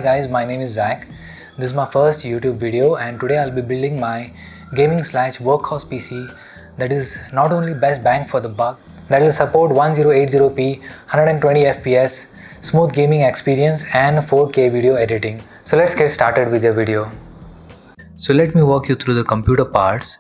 Hi guys, my name is Zach. This is my first YouTube video and today I'll be building my gaming/workhorse PC that is not only best bang for the buck, that will support 1080p, 120 FPS, smooth gaming experience and 4K video editing. So let's get started with the video. So let me walk you through the computer parts.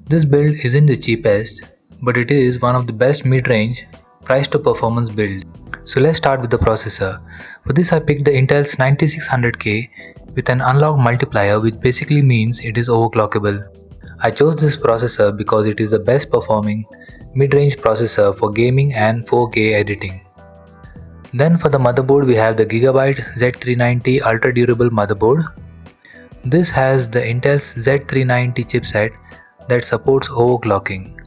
This build isn't the cheapest, but it is one of the best mid-range price to performance build. So let's start with the processor. For this I picked the Intel's 9600K with an unlocked multiplier, which basically means it is overclockable. I chose this processor because it is the best performing mid-range processor for gaming and 4K editing. Then for the motherboard we have the Gigabyte Z390 ultra durable motherboard. This has the Intel's Z390 chipset that supports overclocking.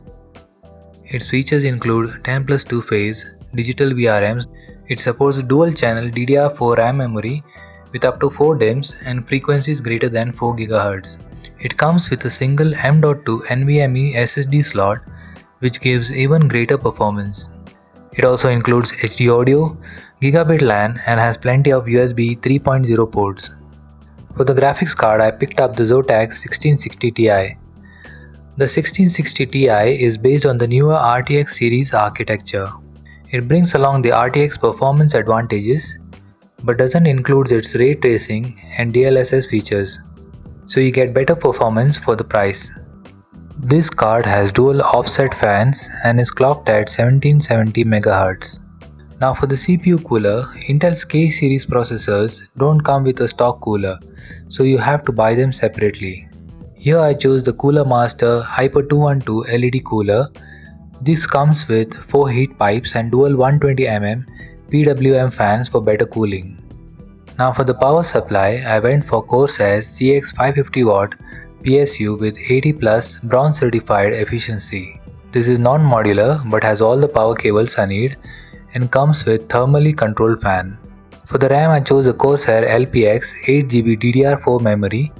Its features include 10+2 phase digital VRMs. It supports dual channel DDR4 RAM memory with up to 4 DIMMs and frequencies greater than 4 GHz. It comes with a single M.2 NVMe SSD slot, which gives even greater performance. It also includes HD audio, gigabit LAN and has plenty of USB 3.0 ports. For the graphics card I picked up the Zotac 1660 Ti. The 1660 Ti is based on the newer RTX series architecture. It brings along the RTX performance advantages but doesn't include its ray tracing and DLSS features, so you get better performance for the price. This card has dual offset fans and is clocked at 1770 MHz. Now for the CPU cooler, Intel's K series processors don't come with a stock cooler, so you have to buy them separately. Here I chose the Cooler Master Hyper 212 LED cooler. This comes with 4 heat pipes and dual 120mm PWM fans for better cooling. Now for the power supply, I went for Corsair's CX550W PSU with 80+ bronze certified efficiency. This is non-modular but has all the power cables I need and comes with thermally controlled fan. For the RAM I chose the Corsair LPX 8GB DDR4 memory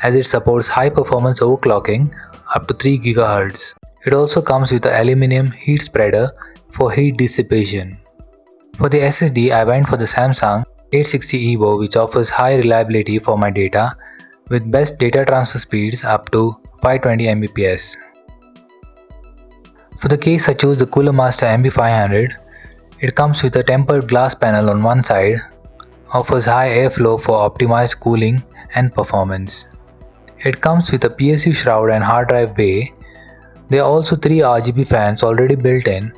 as it supports high performance overclocking up to 3 GHz. It also comes with an aluminum heat spreader for heat dissipation. For the SSD I went for the Samsung 860 EVO, which offers high reliability for my data with best data transfer speeds up to 520 Mbps. For the case I chose the Cooler Master MB500. It comes with a tempered glass panel on one side, offers high airflow for optimized cooling and performance. It comes with a PSU shroud and hard drive bay. There are also 3 RGB fans already built in,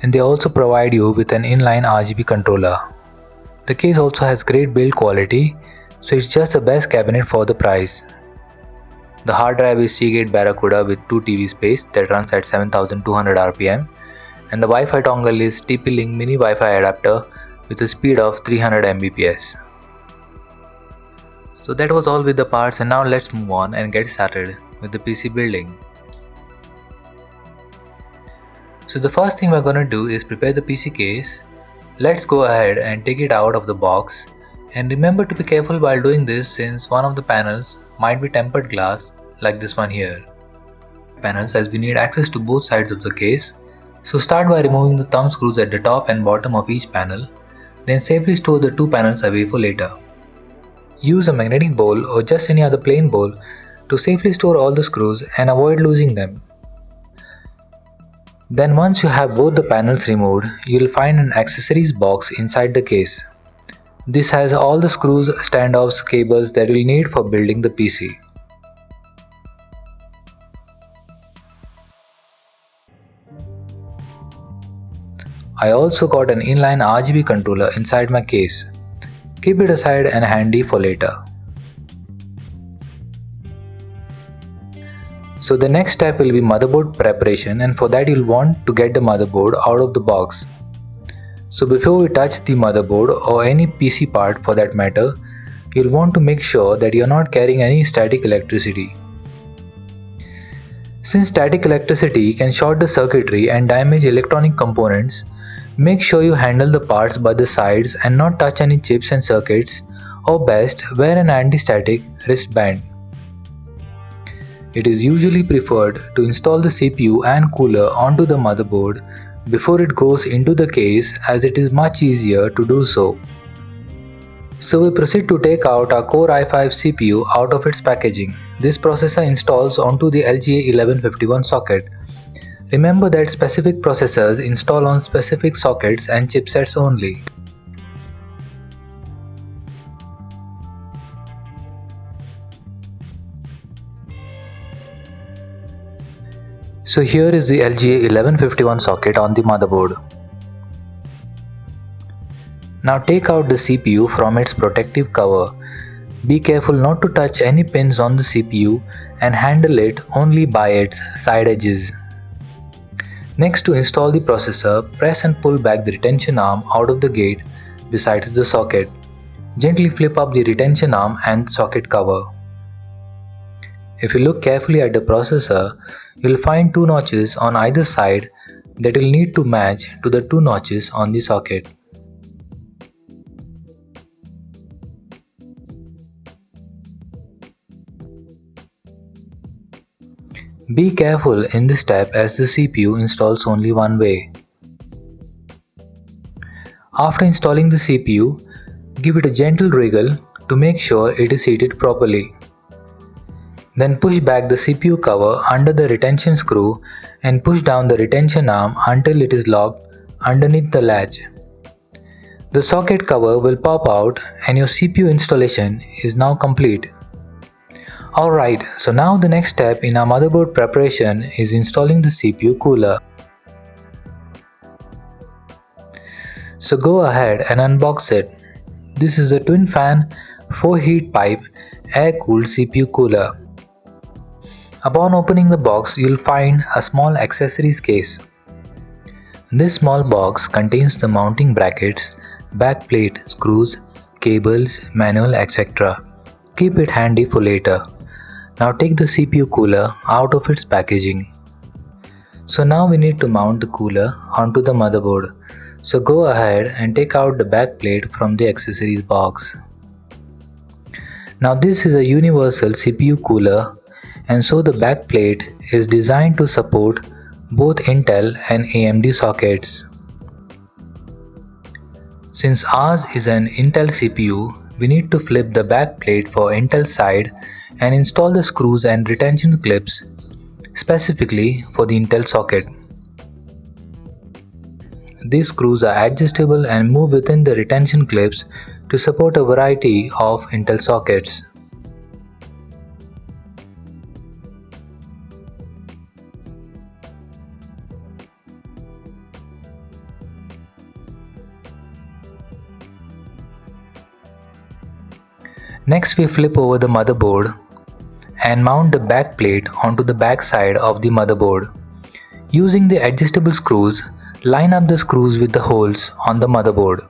and they also provide you with an inline RGB controller. The case also has great build quality, so it's just the best cabinet for the price. The hard drive is Seagate Barracuda with 2 TB space that runs at 7200 RPM. And the Wi-Fi dongle is TP-Link mini Wi-Fi adapter with a speed of 300 Mbps. So that was all with the parts, and now let's move on and get started with the PC building. So the first thing we're gonna do is prepare the PC case. Let's go ahead and take it out of the box, and remember to be careful while doing this since one of the panels might be tempered glass like this one here. Panels, as we need access to both sides of the case. So start by removing the thumb screws at the top and bottom of each panel, then safely store the 2 panels away for later. Use a magnetic bowl or just any other plain bowl to safely store all the screws and avoid losing them. Then once you have both the panels removed, you will find an accessories box inside the case. This has all the screws, standoffs, cables that you will need for building the PC. I also got an inline RGB controller inside my case. Keep it aside and handy for later. So the next step will be motherboard preparation, and for that you'll want to get the motherboard out of the box. So before we touch the motherboard or any PC part for that matter, you'll want to make sure that you're not carrying any static electricity. Since static electricity can short the circuitry and damage electronic components, make sure you handle the parts by the sides and not touch any chips and circuits, or best, wear an anti-static wristband. It is usually preferred to install the CPU and cooler onto the motherboard before it goes into the case, as it is much easier to do so. So we proceed to take out our Core i5 CPU out of its packaging. This processor installs onto the LGA 1151 socket. Remember that specific processors install on specific sockets and chipsets only. So here is the LGA 1151 socket on the motherboard. Now take out the CPU from its protective cover. Be careful not to touch any pins on the CPU and handle it only by its side edges. Next, to install the processor, press and pull back the retention arm out of the gate besides the socket. Gently flip up the retention arm and socket cover. If you look carefully at the processor, you will find two notches on either side that will need to match to the two notches on the socket. Be careful in this step as the CPU installs only one way. After installing the CPU, give it a gentle wriggle to make sure it is seated properly. Then push back the CPU cover under the retention screw and push down the retention arm until it is locked underneath the latch. The socket cover will pop out and your CPU installation is now complete. Alright, so now the next step in our motherboard preparation is installing the CPU cooler. So go ahead and unbox it. This is a twin fan 4 heat pipe air cooled CPU cooler. Upon opening the box, you'll find a small accessories case. This small box contains the mounting brackets, backplate, screws, cables, manual, etc. Keep it handy for later. Now take the CPU cooler out of its packaging. So now we need to mount the cooler onto the motherboard. So go ahead and take out the backplate from the accessories box. Now this is a universal CPU cooler, and so the backplate is designed to support both Intel and AMD sockets. Since ours is an Intel CPU, we need to flip the backplate for Intel side and install the screws and retention clips specifically for the Intel socket. These screws are adjustable and move within the retention clips to support a variety of Intel sockets. Next, we flip over the motherboard and mount the back plate onto the back side of the motherboard. Using the adjustable screws, line up the screws with the holes on the motherboard.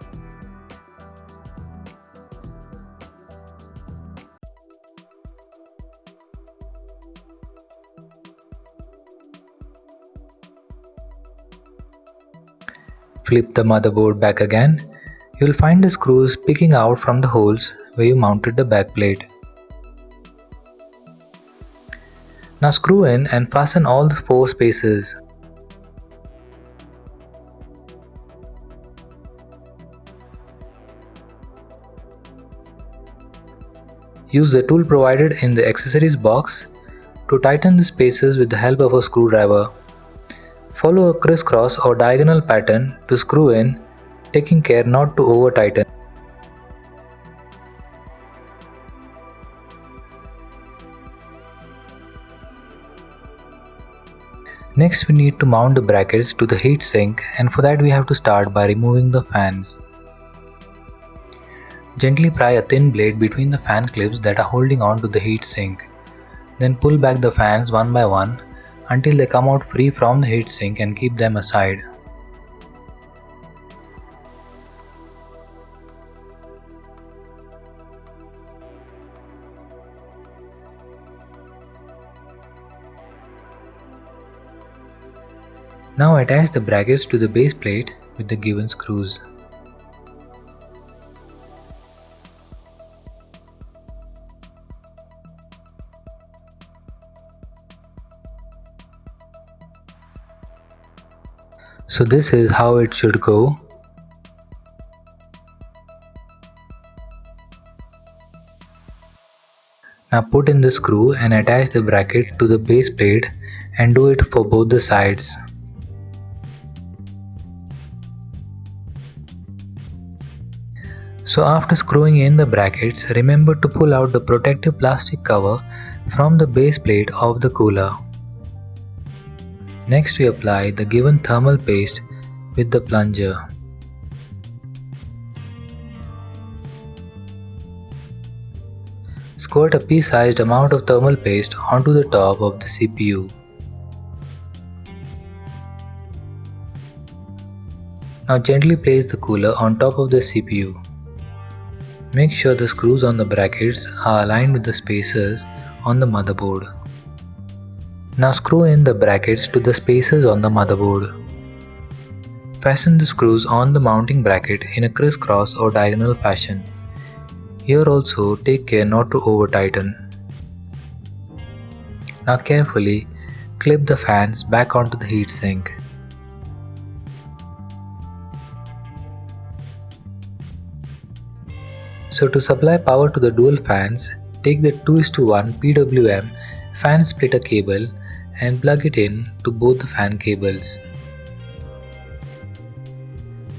Flip the motherboard back again. You will find the screws picking out from the holes where you mounted the backplate. Now screw in and fasten all the 4 spaces. Use the tool provided in the accessories box to tighten the spaces with the help of a screwdriver. Follow a crisscross or diagonal pattern to screw in, taking care not to over tighten. Next, we need to mount the brackets to the heatsink, and for that we have to start by removing the fans. Gently pry a thin blade between the fan clips that are holding on to the heatsink. Then pull back the fans one by one until they come out free from the heatsink and keep them aside. Now attach the brackets to the base plate with the given screws. So this is how it should go. Now put in the screw and attach the bracket to the base plate and do it for both the sides. So after screwing in the brackets, remember to pull out the protective plastic cover from the base plate of the cooler. Next we apply the given thermal paste with the plunger. Squirt a pea-sized amount of thermal paste onto the top of the CPU. Now gently place the cooler on top of the CPU. Make sure the screws on the brackets are aligned with the spacers on the motherboard. Now screw in the brackets to the spacers on the motherboard. Fasten the screws on the mounting bracket in a crisscross or diagonal fashion. Here also take care not to over tighten. Now carefully clip the fans back onto the heatsink. So to supply power to the dual fans, take the 2:1 PWM fan splitter cable and plug it in to both the fan cables.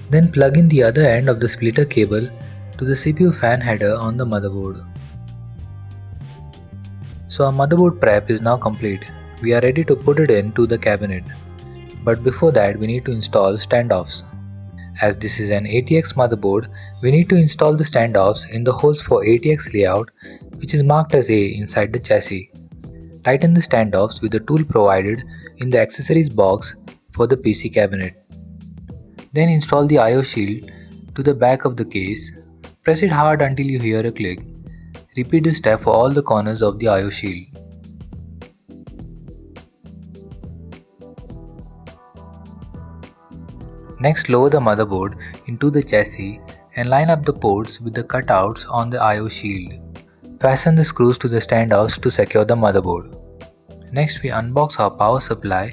Then plug in the other end of the splitter cable to the CPU fan header on the motherboard. So our motherboard prep is now complete. We are ready to put it into the cabinet. But before that we need to install standoffs. As this is an ATX motherboard, we need to install the standoffs in the holes for ATX layout, which is marked as A inside the chassis. Tighten the standoffs with the tool provided in the accessories box for the PC cabinet. Then install the I/O shield to the back of the case. Press it hard until you hear a click. Repeat this step for all the corners of the I/O shield. Next, lower the motherboard into the chassis and line up the ports with the cutouts on the I/O shield. Fasten the screws to the standoffs to secure the motherboard. Next, we unbox our power supply.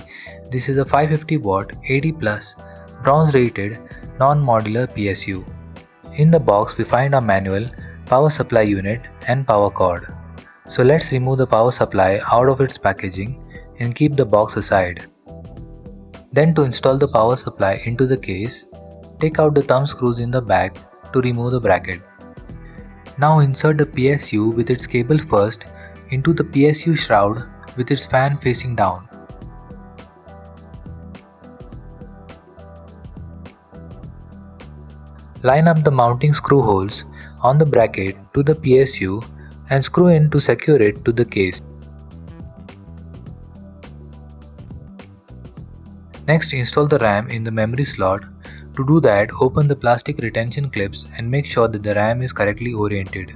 This is a 550 watt 80+ bronze rated non-modular PSU. In the box we find our manual, power supply unit and power cord. So let's remove the power supply out of its packaging and keep the box aside. Then to install the power supply into the case, take out the thumb screws in the back to remove the bracket. Now insert the PSU with its cable first into the PSU shroud with its fan facing down. Line up the mounting screw holes on the bracket to the PSU and screw in to secure it to the case. Next, install the RAM in the memory slot. To do that, open the plastic retention clips and make sure that the RAM is correctly oriented,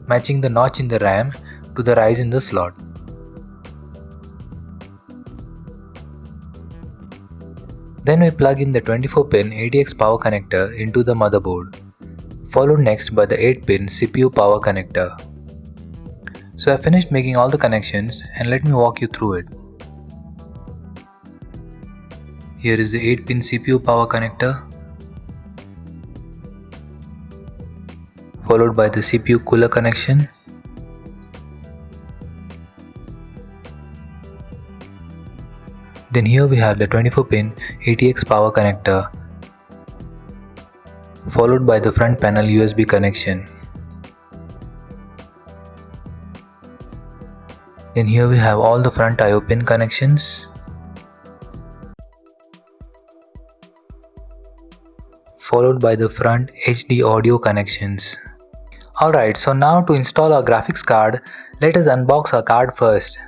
matching the notch in the RAM to the rise in the slot. Then we plug in the 24-pin ATX power connector into the motherboard, followed next by the 8-pin CPU power connector. So I finished making all the connections and let me walk you through it. Here is the 8-pin CPU power connector, followed by the CPU cooler connection. Then here we have the 24-pin ATX power connector, followed by the front panel USB connection. Then here we have all the front I/O pin connections, followed by the front HD audio connections. Alright, so now to install our graphics card, let us unbox our card first.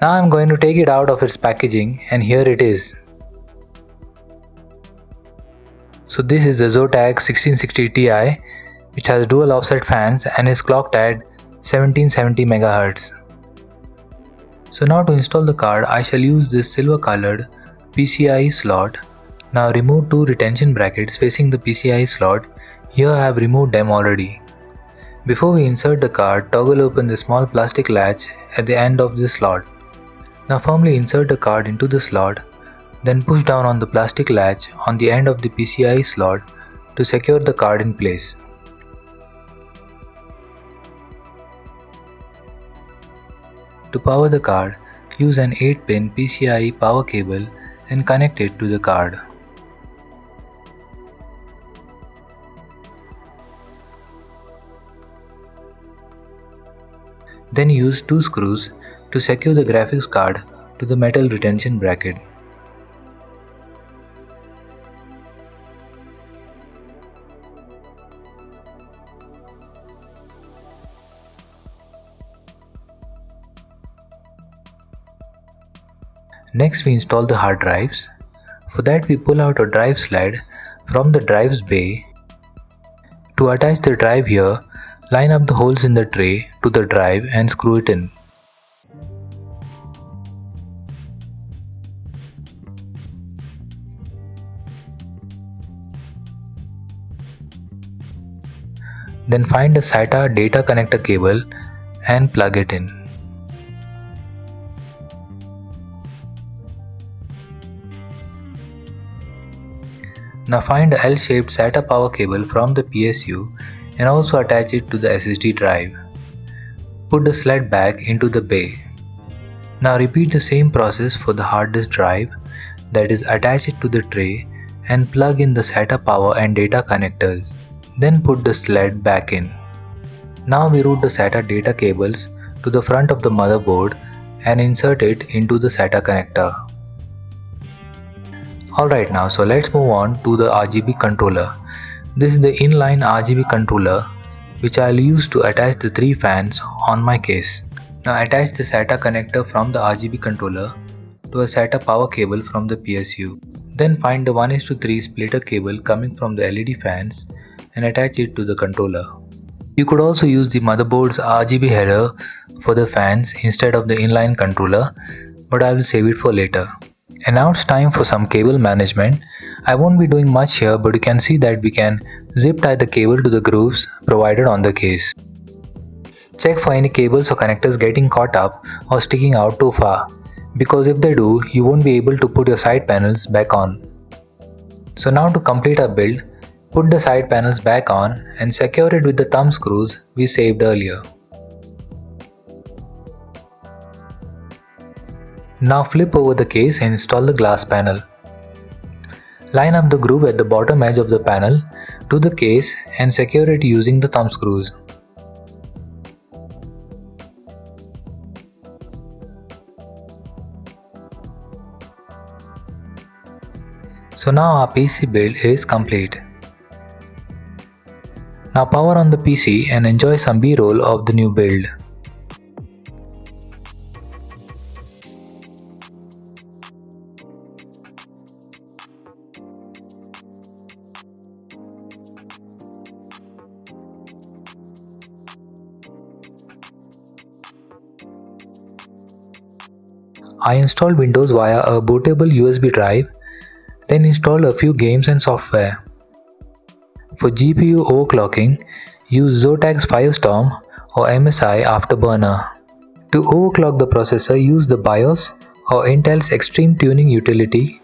Now I'm going to take it out of its packaging and here it is. So this is the Zotac 1660 Ti, which has dual offset fans and is clocked at 1770 MHz. So now to install the card, I shall use this silver colored PCIe slot. Now remove two retention brackets facing the PCIe slot. Here I have removed them already. Before we insert the card, toggle open the small plastic latch at the end of the slot. Now firmly insert the card into the slot, then push down on the plastic latch on the end of the PCIe slot to secure the card in place. To power the card, use an 8-pin PCIe power cable and connect it to the card. Then use 2 screws to secure the graphics card to the metal retention bracket. Next, we install the hard drives. For that, we pull out a drive sled from the drive's bay. To attach the drive here, line up the holes in the tray to the drive and screw it in. Then find a SATA data connector cable and plug it in. Now find a L-shaped SATA power cable from the PSU and also attach it to the SSD drive. Put the sled back into the bay. Now repeat the same process for the hard disk drive, that is, attach it to the tray and plug in the SATA power and data connectors. Then put the sled back in. Now we route the SATA data cables to the front of the motherboard and insert it into the SATA connector. Alright, now so let's move on to the RGB controller. This is the inline RGB controller which I'll use to attach the 3 fans on my case. Now attach the SATA connector from the RGB controller to a SATA power cable from the PSU. Then find the 1:3 splitter cable coming from the LED fans and attach it to the controller. You could also use the motherboard's RGB header for the fans instead of the inline controller, but I will save it for later. And now it's time for some cable management. I won't be doing much here, but you can see that we can zip tie the cable to the grooves provided on the case. Check for any cables or connectors getting caught up or sticking out too far, because if they do, you won't be able to put your side panels back on. So now to complete our build, put the side panels back on and secure it with the thumb screws we saved earlier. Now flip over the case and install the glass panel. Line up the groove at the bottom edge of the panel to the case and secure it using the thumb screws. So now our PC build is complete. Now power on the PC and enjoy some B-roll of the new build. I installed Windows via a bootable USB drive, then installed a few games and software. For GPU overclocking, use Zotac Firestorm or MSI Afterburner. To overclock the processor, use the BIOS or Intel's Extreme Tuning utility.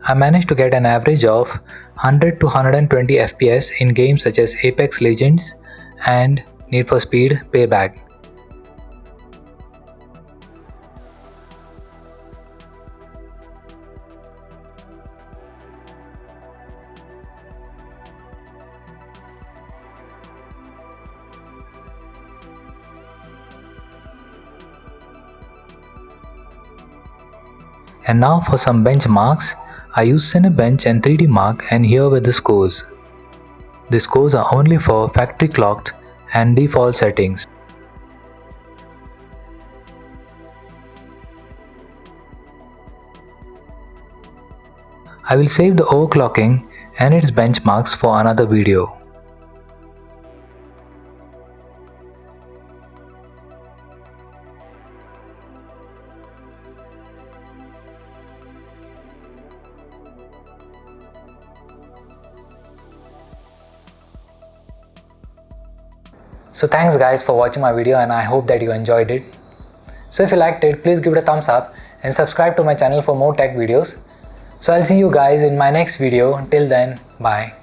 I managed to get an average of 100 to 120 FPS in games such as Apex Legends and Need for Speed Payback. And now for some benchmarks, I use Cinebench and 3D Mark, and here were the scores. The scores are only for factory clocked and default settings. I will save the overclocking and its benchmarks for another video. So thanks guys for watching my video, and I hope that you enjoyed it. So if you liked it, please give it a thumbs up and subscribe to my channel for more tech videos. So I'll see you guys in my next video. Till then, bye.